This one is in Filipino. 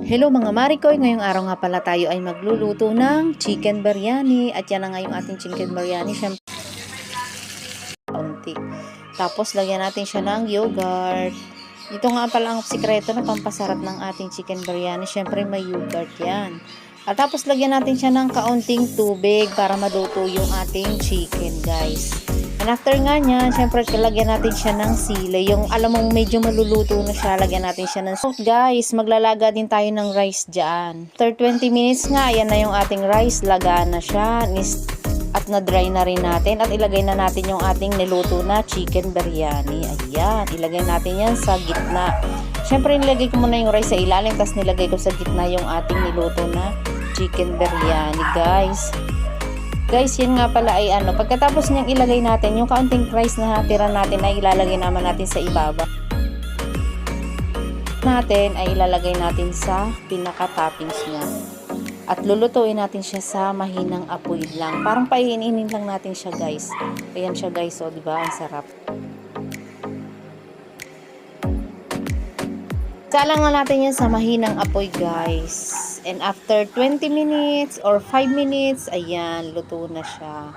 Hello mga Marikoy, ngayong araw nga pala tayo ay magluluto ng chicken biryani at yan na nga yung ating chicken biryani, syempre kaunti. Tapos lagyan natin siya ng yogurt. Ito nga pala ang sikreto na pampasarap ng ating chicken biryani, syempre may yogurt yan. At tapos lagyan natin siya ng kaunting tubig para maluto yung ating chicken, guys. And after nga niyan, syempre lagyan natin siya ng sili. Yung alam mong medyo maluluto na siya, lagyan natin siya ng salt. Guys, maglalaga din tayo ng rice dyan. After 20 minutes nga, ayan na yung ating rice. Laga na siya. At na-dry na rin natin. At ilagay na natin yung ating niluto na chicken biryani. Ayan, ilagay natin yan sa gitna. Syempre nilagay ko muna yung rice sa ilalim, tapos nilagay ko sa gitna yung ating niluto na chicken biryani, guys. Guys, yan nga pala ay pagkatapos niyang ilagay natin, yung kaunting rice na natira natin ay ilalagay naman natin sa ibaba. Natin ay ilalagay natin sa pinaka-toppings niya. At lulutuin natin siya sa mahinang apoy lang. Parang pahihin-inin lang natin siya, guys. Ayan siya, guys. O, diba? Ang sarap. Salang na natin yan sa mahinang apoy, guys. And after 20 minutes or 5 minutes, ayan, luto na siya.